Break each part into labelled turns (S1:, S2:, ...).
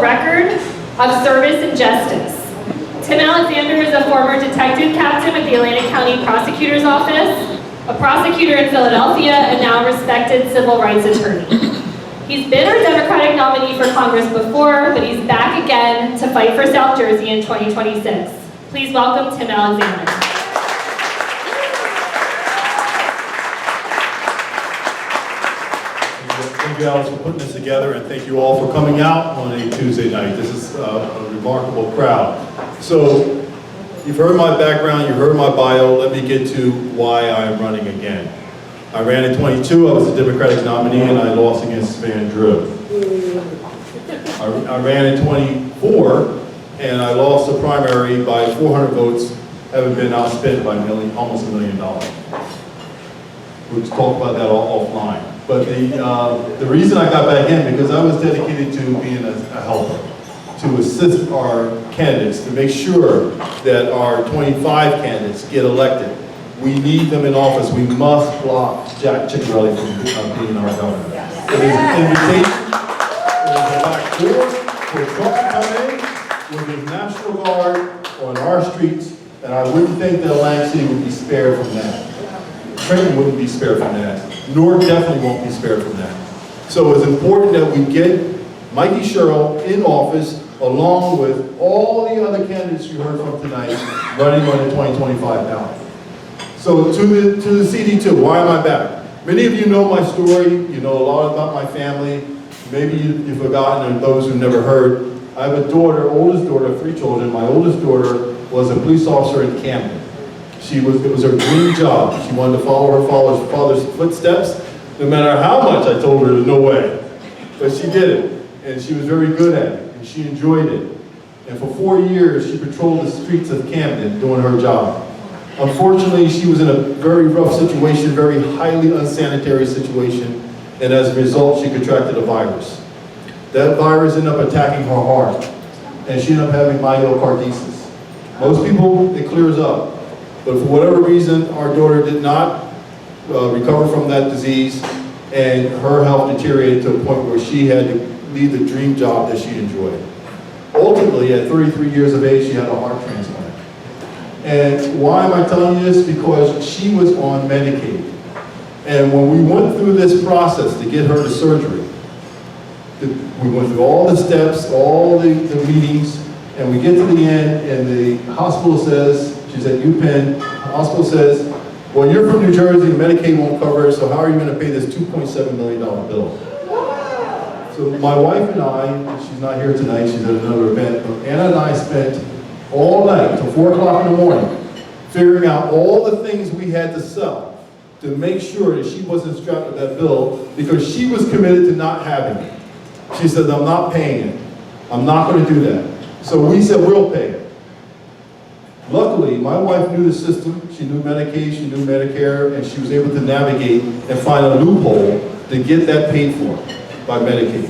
S1: record of service and justice. Tim Alexander is a former detective captain with the Atlantic County Prosecutor's Office, a prosecutor in Philadelphia, and now a respected civil rights attorney. He's been our Democratic nominee for Congress before, but he's back again to fight for South Jersey in 2026. Please welcome Tim Alexander.
S2: Thank you, Alice, for putting this together, and thank you all for coming out on a Tuesday night. This is a remarkable crowd. So, you've heard my background, you've heard my bio. Let me get to why I'm running again. I ran in 22, I was a Democratic nominee, and I lost against Van Drew. I ran in 24, and I lost the primary by 400 votes, having been outspent by almost $1 million. We'll talk about that all offline. But the reason I got back in, because I was dedicated to being a helper, to assist our candidates, to make sure that our 25 candidates get elected. We need them in office. We must block Jack Ciccarielli from being our governor. It is an invitation. It is a back door for Trump to come in with his National Guard on our streets, and I wouldn't think that Atlantic City would be spared from that. Trenton wouldn't be spared from that. Newark definitely won't be spared from that. So it's important that we get Mikey Sherrill in office along with all the other candidates you heard from tonight running on the 2025 ballot. So to the CD2, why am I back? Many of you know my story. You know a lot about my family. Maybe you've forgotten, and those who never heard. I have a daughter, oldest daughter, 3 children. My oldest daughter was a police officer in Camden. It was her dream job. She wanted to follow her father's footsteps, no matter how much I told her there's no way. But she did it, and she was very good at it, and she enjoyed it. And for 4 years, she patrolled the streets of Camden doing her job. Unfortunately, she was in a very rough situation, very highly unsanitary situation, and as a result, she contracted a virus. That virus ended up attacking her heart, and she ended up having myocarditis. Most people, it clears up. But for whatever reason, our daughter did not recover from that disease, and her health deteriorated to a point where she had to leave the dream job that she enjoyed. Ultimately, at 33 years of age, she had a heart transplant. And why am I telling you this? Because she was on Medicaid. And when we went through this process to get her to surgery, we went through all the steps, all the meetings, and we get to the end, and the hospital says, she's at UPenn, the hospital says, well, you're from New Jersey, Medicaid won't cover it, so how are you going to pay this $2.7 million bill? So my wife and I, she's not here tonight, she's at another event, but Anna and I spent all night till 4 o'clock in the morning figuring out all the things we had to sell to make sure that she wasn't strapped with that bill, because she was committed to not having it. She said, I'm not paying it. I'm not going to do that. So we said, we'll pay it. Luckily, my wife knew the system. She knew Medicaid, she knew Medicare, and she was able to navigate and find a loophole to get that paid for by Medicaid.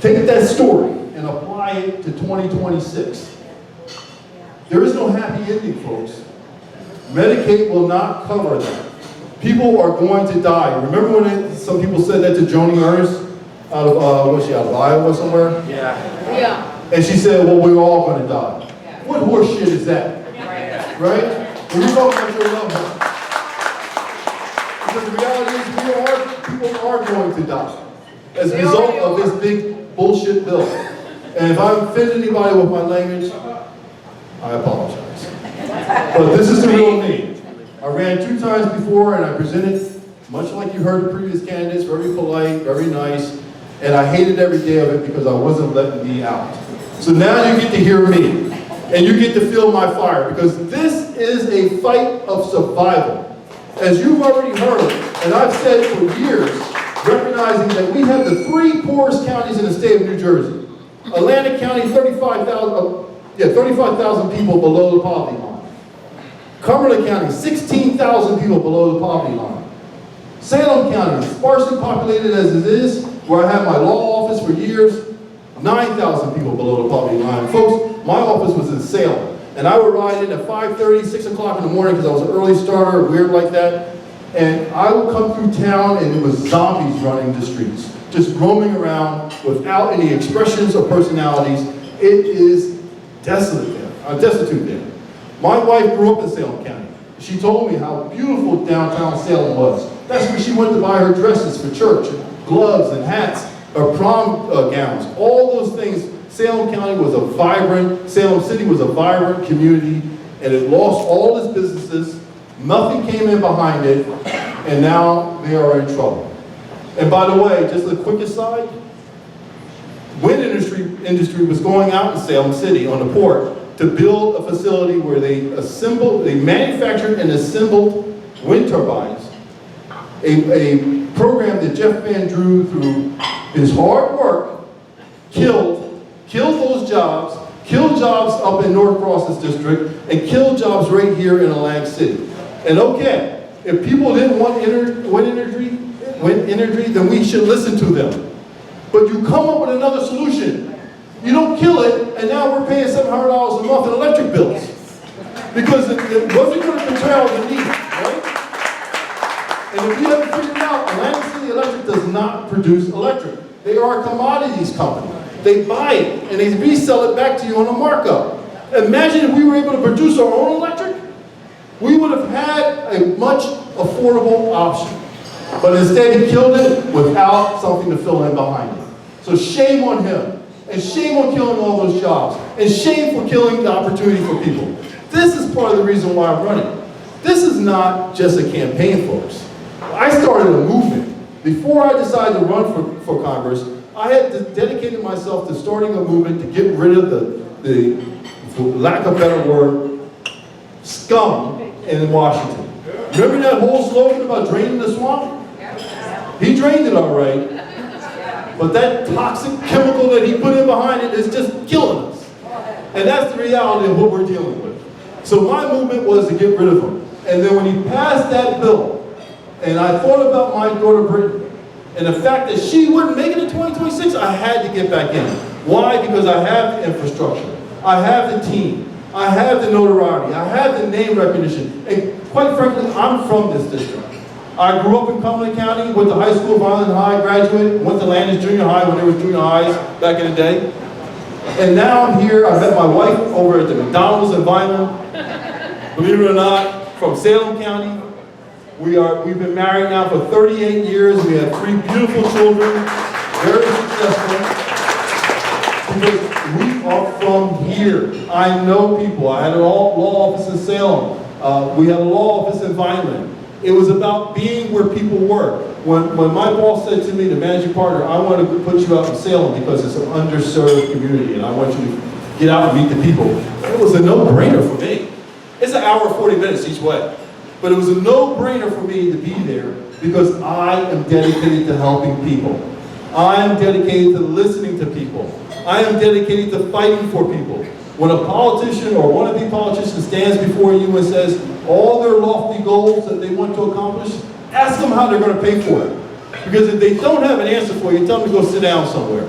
S2: Take that story and apply it to 2026. There is no happy ending, folks. Medicaid will not cover that. People are going to die. Remember when some people said that to Joni Ernst out of, was she out of Iowa somewhere?
S3: Yeah.
S2: And she said, well, we're all going to die. What horse shit is that? Right? When you talk about your loved ones. Because the reality is people are going to die as a result of this big bullshit bill. And if I offend anybody with my language, I apologize. But this is the real me. I ran 2 times before, and I presented, much like you heard the previous candidates, very polite, very nice, and I hated every day of it because I wasn't letting me out. So now you get to hear me, and you get to feel my fire, because this is a fight of survival. As you've already heard, and I've said for years, recognizing that we have the 3 poorest counties in the state of New Jersey. Atlantic County, 35,000 people below the poverty line. Cumberland County, 16,000 people below the poverty line. Salem County, sparsely populated as it is, where I had my law office for years, 9,000 people below the poverty line. Folks, my office was in Salem, and I would ride in at 5:30, 6 o'clock in the morning because I was an early starter, weird like that, and I would come through town and it was zombies running the streets. just roaming around without any expressions or personalities. It is destitute there. My wife grew up in Salem County. She told me how beautiful downtown Salem was. That's where she went to buy her dresses for church, gloves and hats, or prom gowns, all those things. Salem City was a vibrant community, and it lost all its businesses. Nothing came in behind it, and now they are in trouble. And by the way, just a quick aside, wind industry was going out in Salem City on the port to build a facility where they manufactured and assembled wind turbines. A program that Jeff Van Drew, through his hard work, killed those jobs, killed jobs up in North Cross's district, and killed jobs right here in Atlantic City. And okay, if people didn't want wind energy, then we should listen to them. But you come up with another solution. You don't kill it, and now we're paying $700 a month in electric bills. Because it wasn't going to control the need, right? And if you haven't figured out, Atlantic City Electric does not produce electric. They are a commodities company. They buy it, and they resell it back to you on a markup. Imagine if we were able to produce our own electric. We would have had a much affordable option. But instead he killed it without something to fill in behind it. So shame on him. And shame on killing all those jobs. And shame for killing the opportunity for people. This is part of the reason why I'm running. This is not just a campaign, folks. I started a movement. Before I decided to run for Congress, I had dedicated myself to starting a movement to get rid of the for lack of a better word, scum in Washington. Remember that whole slogan about draining the swamp? He drained it all right, but that toxic chemical that he put in behind it is just killing us. And that's the reality of what we're dealing with. So my movement was to get rid of him. And then when he passed that bill, and I thought about my daughter Brittany, and the fact that she wouldn't make it in 2026, I had to get back in. Why? Because I have the infrastructure. I have the team. I have the notoriety. I have the name recognition. And quite frankly, I'm from this district. I grew up in Cumberland County, went to high school, Vineland High, graduated, went to Landis Junior High when there was junior highs back in the day. And now I'm here. I met my wife over at the McDonald's in Vineland. Believe it or not, from Salem County. We've been married now for 38 years. We have 3 beautiful children, very successful. Because we are from here. I know people. I had a law office in Salem. We had a law office in Vineland. It was about being where people were. When my boss said to me, the managing partner, I want to put you out in Salem because it's an underserved community and I want you to get out and meet the people. It was a no-brainer for me. It's an hour and 40 minutes each way. But it was a no-brainer for me to be there because I am dedicated to helping people. I am dedicated to listening to people. I am dedicated to fighting for people. When a politician or wannabe politician stands before you and says all their lofty goals that they want to accomplish, ask them how they're going to pay for it. Because if they don't have an answer for you, tell them to go sit down somewhere.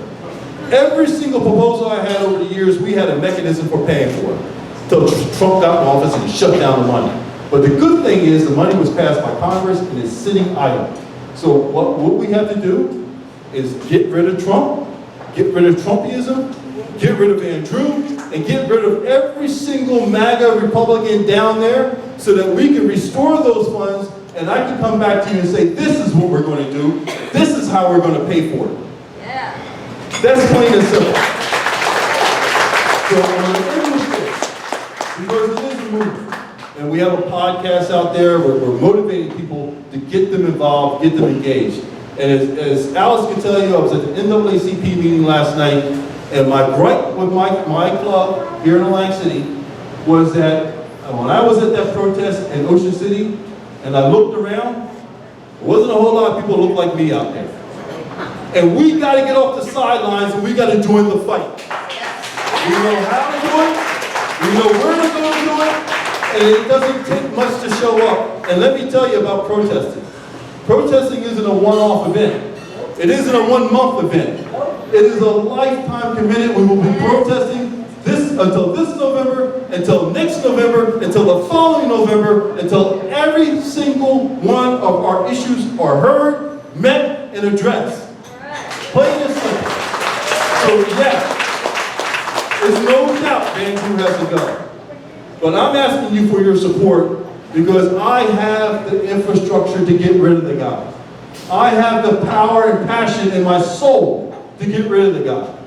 S2: Every single proposal I had over the years, we had a mechanism for paying for it. Until Trump got in office and he shut down the money. But the good thing is the money was passed by Congress and is sitting idle. So what we have to do is get rid of Trump, get rid of Trumpism, get rid of Van Drew, and get rid of every single MAGA Republican down there so that we can restore those funds and I can come back to you and say, this is what we're going to do. This is how we're going to pay for it. Yeah. That's plain and simple. So I'm going to end with this because it is a movement. And we have a podcast out there where we're motivating people to get them involved, get them engaged. And as Alice can tell you, I was at the NAACP meeting last night, and my gripe with my club here in Atlantic City was that when I was at that protest in Ocean City, and I looked around, there wasn't a whole lot of people who looked like me out there. And we got to get off the sidelines, and we got to join the fight. We know how to do it, we know where to go to do it, and it doesn't take much to show up. And let me tell you about protesting. Protesting isn't a one-off event. It isn't a one-month event. It is a lifetime commitment. We will be protesting until this November, until next November, until the following November, until every single one of our issues are heard, met, and addressed. Plain and simple. So yes, there's no doubt Andrew has to go. But I'm asking you for your support because I have the infrastructure to get rid of the guy. I have the power and passion in my soul to get rid of the guy.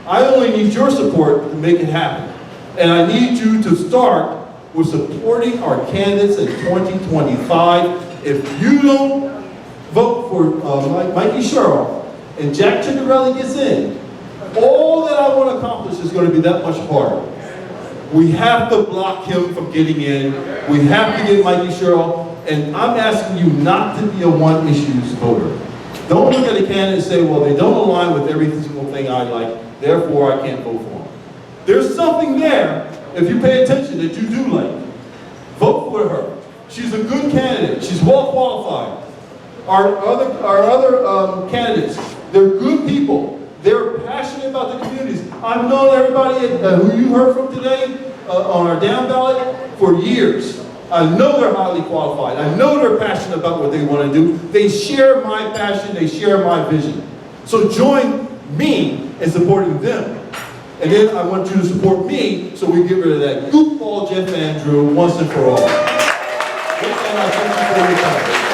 S2: I only need your support to make it happen. And I need you to start with supporting our candidates in 2025. If you don't vote for Mikey Sherrill and Jack Ciccarelli gets in, all that I want to accomplish is going to be that much harder. We have to block him from getting in. We have to get Mikey Sherrill. And I'm asking you not to be a one issues voter. Don't look at a candidate and say, well, they don't align with every single thing I like, therefore I can't vote for them. There's something there, if you pay attention, that you do like. Vote for her. She's a good candidate. She's well qualified. Our other candidates, they're good people. They're passionate about the communities. I've known everybody who you heard from today on our down ballot for years. I know they're highly qualified. I know they're passionate about what they want to do. They share my passion. They share my vision. So join me in supporting them. And then I want you to support me so we get rid of that goofball Jeff Andrew once and for all. And I thank you for your time.